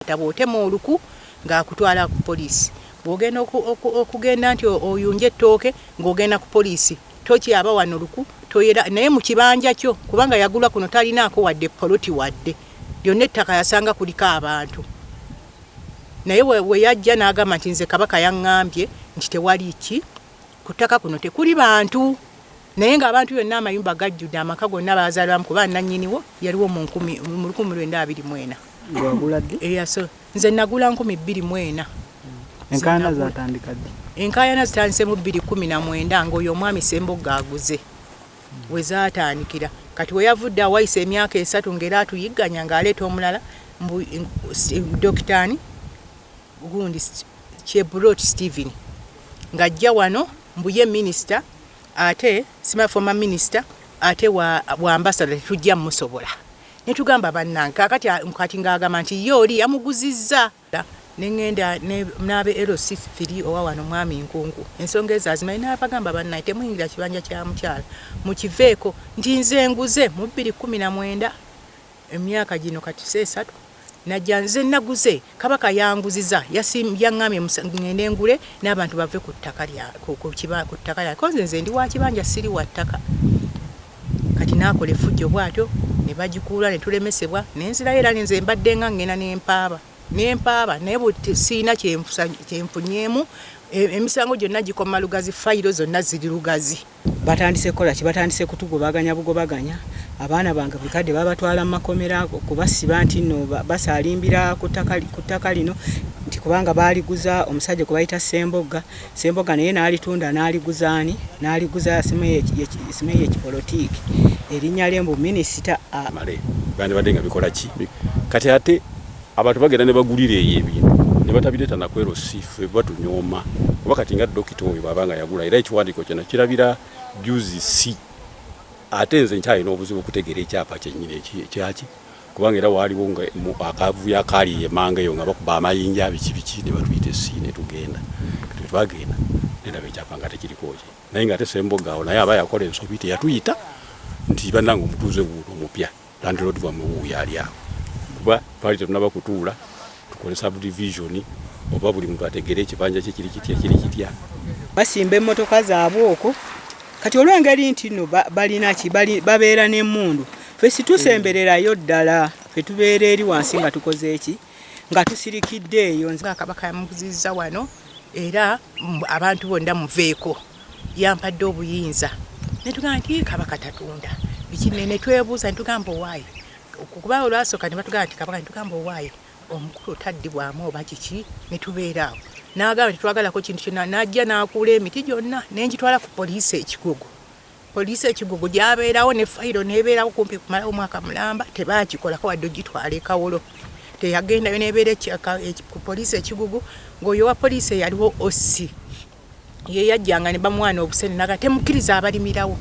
kukwata bw'otema oluku ng'akutwala ku poliisi. Bw'ogenda okugenda nti oyunja ettooke ng'ogenda ku poliisi tokyaba wano oluku toyera naye mu kibanja kyo kubanga yagula kuno talinaako wadde poloti wadde lyonna ettaka yasanga kuliko abantu. Naye we yajja n'agamba nti nze Kabaka yaŋŋambye nti tewali ki ku ttaka kuno tekuli bantu. Naye ng'abantu yonna amayumba gajjudde amaka gonna baazaalwamu kuba nannyiniwo yaliwo mu 1924. Eyaso nze nagula 2024. Enkaayana zatandika ddi? Enkaayana zitandise mu 2019 ng'oyo omwami Ssembogga aguze we zaatandikira. Kati we yavudde awayise emyaka 3 ng'era atuyigganya ng'aleeta omulala Dokitaani gundi Chebulot Stephen ng'ajja wano mbuye minisita ate former minister ate wa ambassador tujja musobola. Ne tugamba bannange kati ng'agamba nti ye oli yamuguzizza. Nengenda n'abe LC3 owa wano mwami Nkungu. Ensonga ezo azimanyi n'abagamba bannange temuyingira kibanja kya mukyala. Mukiveeko nti nze nguze mu 2019 emyaka gino kati 3 najja nze naguze Kabaka yanguziza yaŋŋamye ngende ngule n'abantu bave ku ttaka lya konze nze ndi wa kibanja siri wa ttaka. Kati naakola effujjo bw'atyo ne bagikuula ne tulemesebwa n'enzirayo era nze mbadde nga ngena n'empaaba naye siina kyenfunyeemu. Emisango gyonna gikoma lugazi, fayiro zonna ziri lugazi. Batandise kola ki? Batandise kutugobaganya bugobaganya. Abaana bange bukadde babatwala mu makomera kubasiba nti nno basalimbira ku ttaka lino nti kubanga baaliguza omusajja gwe bayita Ssembogga naye n'alitunda n'aliguzaani n'aliguza Simeeyi ekipolitiiki erinnya lye mbu minisita male bandibadde nga bikola ki kati ate abantu bagenda ne bagulira eyo ebintu ne batabireeta nakwero sife batunyooma kuba kati nga dokita oyo babanga yagula era ekiwandiiko kyonna kirabira juzi si ate nze nkyalina obuzibu okutegeera ekyapa kyennyini ekyaki kubanga era waaliwo nga akavuyo akaali emanga eyo nga bakuba amayinja biki ne batuyita esi ne tugenda kati twagenda nendaba ekyapa nga tekiriko ki naye nga ate Ssembogga awo naye aba yakola ensobi teyatuyita nti bannange omutuuze wuuno omupya landlord bwamwe wuuyo ali awo kuba twali tetunaba kutuula tukole subdivision oba buli muntu ategere ekibanja kye kiri kitya basimba emmotoka zaabwe okwo. Kati olw'engeri nti nno balina ki babeera n'emmundu ffe situsembererayo ddala ffe tubeera eri wansi nga tukoze eki nga tusirikidde eyo. Nze Kabaka yamuguzizza wano era abantu bonna muveeko yampadde obuyinza ne tugamba nti Kabaka tatunda bikine ne twebuuza ntugamba owaayo kuba olwasooka ne batugamba nti Kabaka ntugamba owaayo omukulu taddibwamu oba kiki ne tubeera awo. N'agamba tetwagalako kintu kyonna n'ajja n'akuula emiti gyonna n'engitwala ku poliisi ekigugu. Poliisi ekigugu gyabeerawo ne fayiro n'ebeerawo kumpi kumalawo mwaka mulamba tebaagikolako wadde ogitwala e Kawolo. Teyagendayo n'ebeera ku poliisi ekigugu ng'oyo wa poliisi eyaliwo Ossi ye yajjanga ne bamuwaana obusene naga temukkiriza abalimirawo